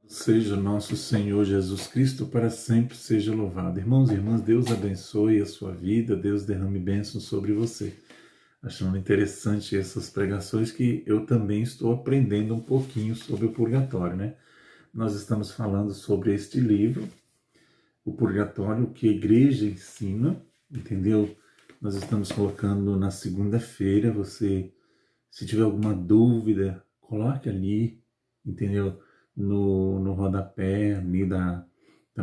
Seja nosso Senhor Jesus Cristo para sempre seja louvado. Irmãos e irmãs, Deus abençoe a sua vida, Deus derrame bênçãos sobre você. Achando interessante essas pregações que eu também estou aprendendo um pouquinho sobre o purgatório, né? Nós estamos falando sobre este livro, o purgatório, que a igreja ensina, entendeu? Nós estamos colocando na segunda-feira. Você, se tiver alguma dúvida, coloque ali, entendeu? No rodapé ali da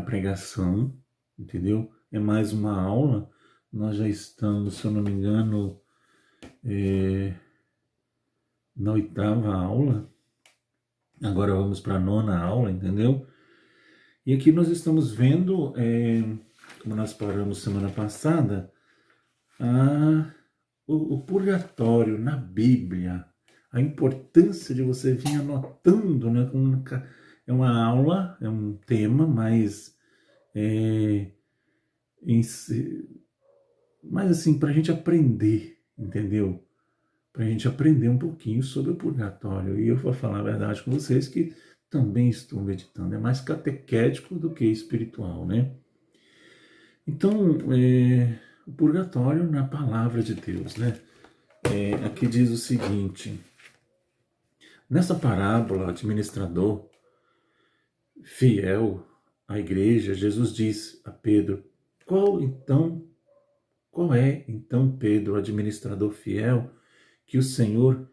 pregação, entendeu? É mais uma aula. Nós já estamos, se eu não me engano, na oitava aula. Agora vamos para a nona aula, entendeu? E aqui nós estamos vendo, como nós paramos semana passada, o purgatório na Bíblia, a importância de você vir anotando, né? É uma aula, é um tema, mas mas assim, para a gente aprender, entendeu? Para a gente aprender um pouquinho sobre o purgatório. E eu vou falar a verdade com vocês que também estou meditando. É mais catequético do que espiritual, né? Então, o purgatório na palavra de Deus, né? Aqui diz o seguinte: nessa parábola, o administrador fiel à igreja, Jesus diz a Pedro: qual é então, Pedro, o administrador fiel que o Senhor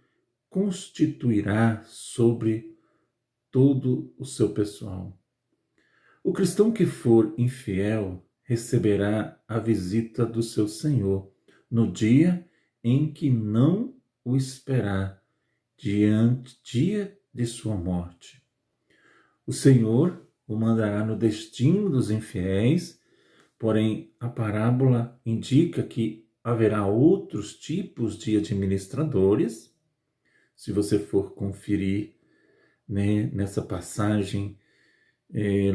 constituirá sobre todo o seu pessoal? O cristão que for infiel receberá a visita do seu Senhor no dia em que não o esperar, dia de sua morte. O Senhor o mandará no destino dos infiéis, porém a parábola indica que haverá outros tipos de administradores. Se você for conferir, né, nessa passagem,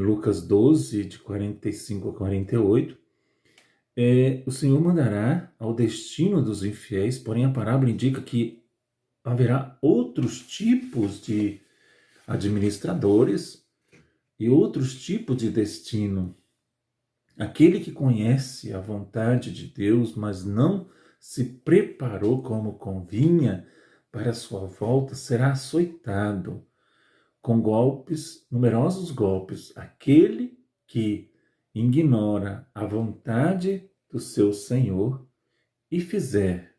Lucas 12, de 45 a 48, o Senhor mandará ao destino dos infiéis, porém a parábola indica que haverá outros tipos de administradores e outros tipos de destino. Aquele que conhece a vontade de Deus, mas não se preparou como convinha para a sua volta, será açoitado com golpes, numerosos golpes. Aquele que ignora a vontade do seu Senhor e fizer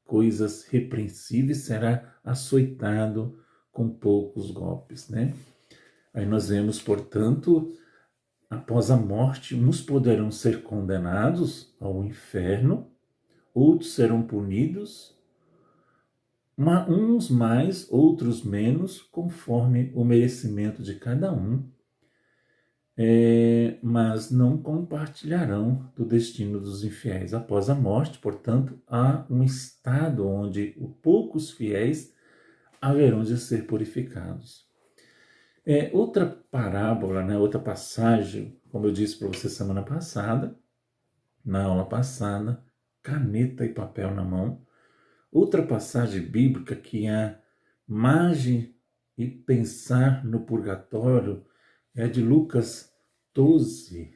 coisas repreensíveis será açoitado com poucos golpes, né? Aí nós vemos, portanto, após a morte, uns poderão ser condenados ao inferno, outros serão punidos, uns mais, outros menos, conforme o merecimento de cada um, mas não compartilharão do destino dos infiéis. Após a morte, portanto, há um estado onde os poucos fiéis haverão de ser purificados. Outra parábola, né, outra passagem, como eu disse para você semana passada, na aula passada, caneta e papel na mão. Outra passagem bíblica que é margem e pensar no purgatório é de Lucas 12,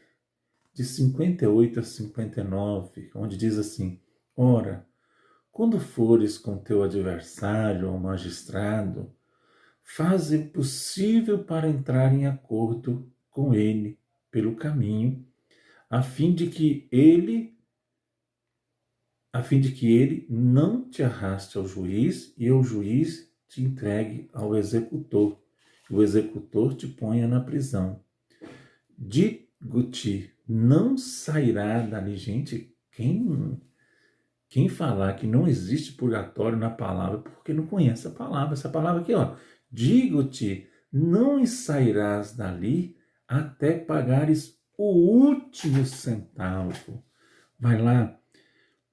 de 58 a 59, onde diz assim: ora, quando fores com teu adversário ou magistrado, faze o possível para entrar em acordo com ele pelo caminho, a fim de que ele não te arraste ao juiz e o juiz te entregue ao executor, o executor te ponha na prisão. Digo-te, não sairá dali. Gente, quem falar que não existe purgatório na palavra, porque não conhece a palavra. Essa palavra aqui, ó, digo-te, não sairás dali até pagares o último centavo. Vai lá,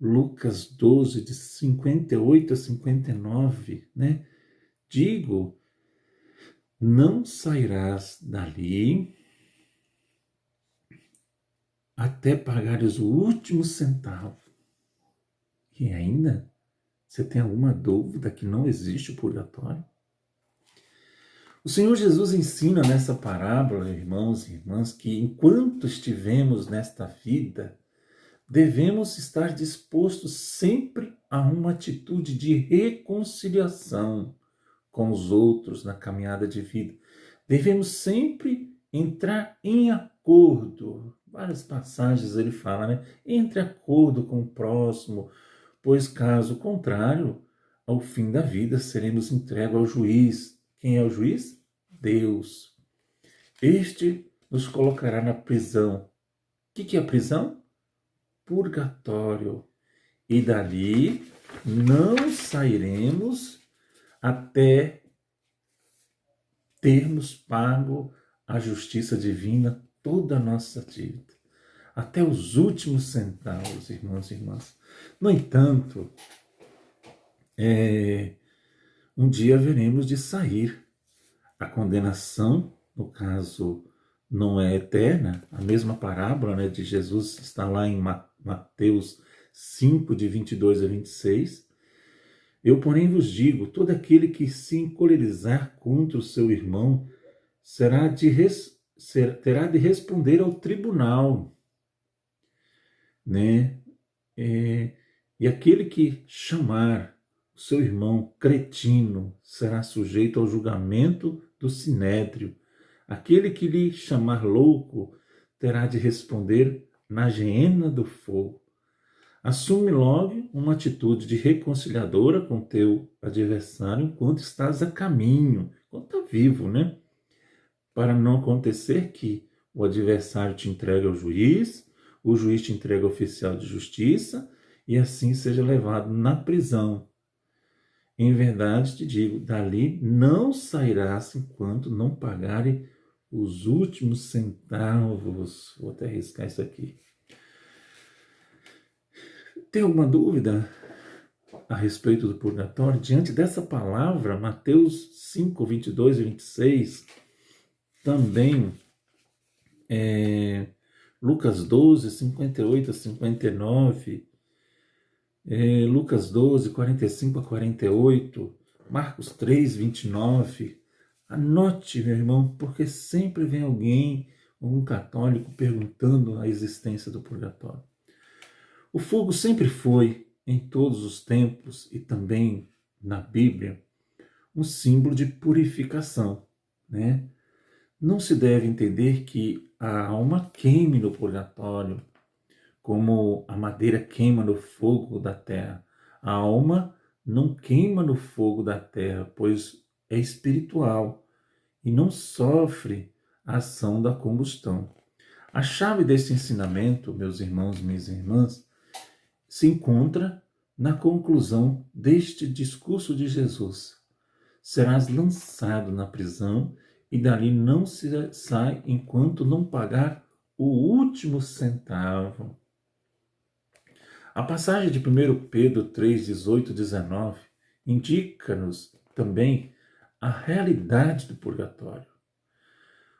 Lucas 12, de 58 a 59, né? Digo, não sairás dali até pagares o último centavo. E ainda, você tem alguma dúvida que não existe o purgatório? O Senhor Jesus ensina nessa parábola, irmãos e irmãs, que enquanto estivemos nesta vida, devemos estar dispostos sempre a uma atitude de reconciliação com os outros na caminhada de vida. Devemos sempre entrar em acordo. Várias passagens ele fala, né? Entre acordo com o próximo, pois caso contrário, ao fim da vida seremos entregues ao juiz. Quem é o juiz? Deus. Este nos colocará na prisão. O que é a prisão? Purgatório. E dali não sairemos até termos pago a justiça divina toda a nossa dívida. Até os últimos centavos, irmãos e irmãs. No entanto, um dia veremos de sair. A condenação, no caso, não é eterna. A mesma parábola, né, de Jesus está lá em Mateus 5, de 22 a 26. Eu, porém, vos digo, todo aquele que se encolerizar contra o seu irmão terá de responder ao tribunal, né? E aquele que chamar o seu irmão cretino será sujeito ao julgamento do sinédrio. Aquele que lhe chamar louco terá de responder na geena do fogo. Assume logo uma atitude de reconciliadora com teu adversário enquanto estás a caminho, enquanto está vivo, né? Para não acontecer que o adversário te entregue ao juiz, o juiz te entregue ao oficial de justiça e assim seja levado na prisão. Em verdade te digo, dali não sairás enquanto não pagarem os últimos centavos. Vou até arriscar isso aqui. Tem alguma dúvida a respeito do purgatório? Diante dessa palavra, Mateus 5, 22 e 26, também Lucas 12, 58 a 59, Lucas 12, 45 a 48, Marcos 3, 29. Anote, meu irmão, porque sempre vem alguém, um católico, perguntando a existência do purgatório. O fogo sempre foi, em todos os tempos e também na Bíblia, um símbolo de purificação, né? Não se deve entender que a alma queime no purgatório, como a madeira queima no fogo da terra. A alma não queima no fogo da terra, pois é espiritual e não sofre a ação da combustão. A chave desse ensinamento, meus irmãos e minhas irmãs, se encontra na conclusão deste discurso de Jesus. Serás lançado na prisão e dali não se sai enquanto não pagar o último centavo. A passagem de 1 Pedro 3, 18 e 19 indica-nos também a realidade do purgatório.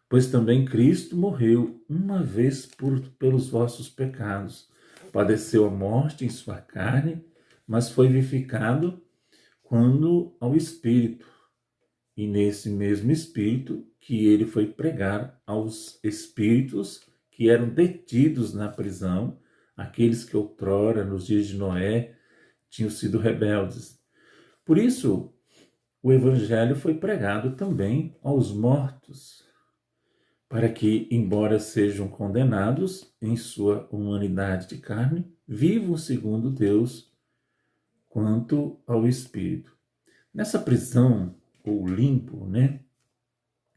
Pois também Cristo morreu uma vez pelos vossos pecados, padeceu a morte em sua carne, mas foi vivificado quando ao Espírito. E nesse mesmo Espírito que ele foi pregar aos espíritos que eram detidos na prisão, aqueles que outrora, nos dias de Noé, tinham sido rebeldes. Por isso, o Evangelho foi pregado também aos mortos, para que, embora sejam condenados em sua humanidade de carne, vivam segundo Deus quanto ao Espírito. Nessa prisão, ou limbo, né,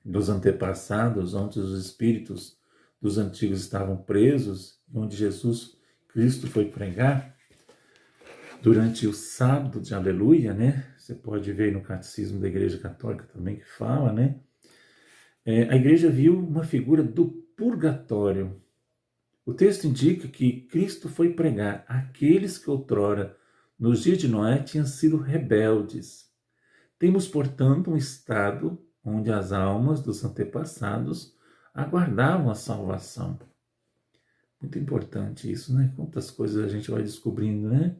dos antepassados, onde os espíritos dos antigos estavam presos, onde Jesus Cristo foi pregar, durante o sábado de Aleluia, né, você pode ver no Catecismo da Igreja Católica também que fala, né, a igreja viu uma figura do purgatório. O texto indica que Cristo foi pregar àqueles que outrora, nos dias de Noé, tinham sido rebeldes. Temos, portanto, um estado onde as almas dos antepassados aguardavam a salvação. Muito importante isso, né? Quantas coisas a gente vai descobrindo, né?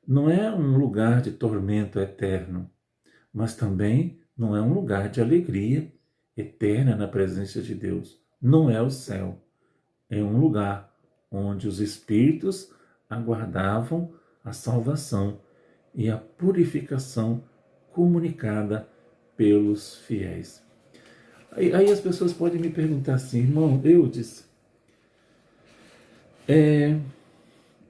Não é um lugar de tormento eterno, mas também não é um lugar de alegria eterna na presença de Deus. Não é o céu. É um lugar onde os espíritos aguardavam a salvação e a purificação comunicada pelos fiéis. Aí as pessoas podem me perguntar assim, irmão Eudes,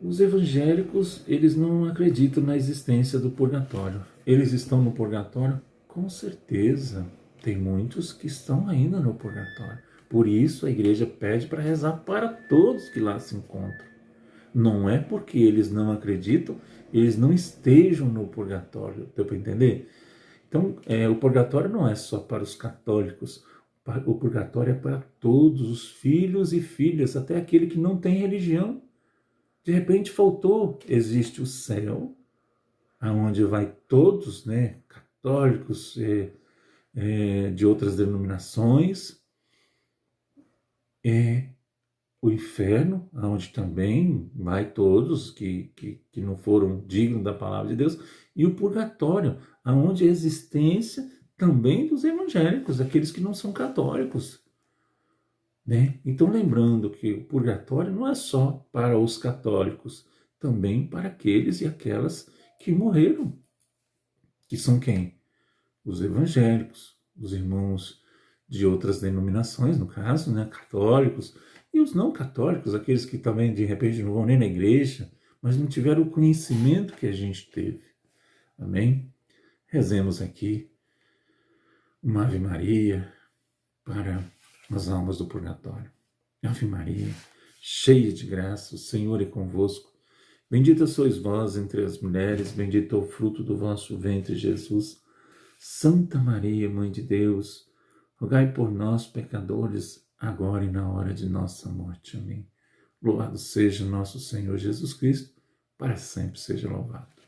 os evangélicos, eles não acreditam na existência do purgatório. Eles estão no purgatório? Com certeza. Tem muitos que estão ainda no purgatório. Por isso a igreja pede para rezar para todos que lá se encontram. Não é porque eles não acreditam, eles não estejam no purgatório. Deu para entender? Então, o purgatório não é só para os católicos. O purgatório é para todos os filhos e filhas, até aquele que não tem religião. De repente faltou, existe o céu, aonde vai todos, né, católicos, de outras denominações, o inferno, aonde também vai todos que não foram dignos da palavra de Deus, e o purgatório, aonde a existência também dos evangélicos, aqueles que não são católicos. Né? Então, lembrando que o purgatório não é só para os católicos, também para aqueles e aquelas que morreram. Que são quem? Os evangélicos, os irmãos de outras denominações, no caso, né? Católicos, e os não católicos, aqueles que também de repente não vão nem na igreja, mas não tiveram o conhecimento que a gente teve. Amém? Rezemos aqui uma Ave Maria para as almas do purgatório. Ave Maria, cheia de graça, o Senhor é convosco. Bendita sois vós entre as mulheres, bendito é o fruto do vosso ventre, Jesus. Santa Maria, Mãe de Deus, rogai por nós, pecadores, agora e na hora de nossa morte. Amém. Louvado seja nosso Senhor Jesus Cristo, para sempre seja louvado.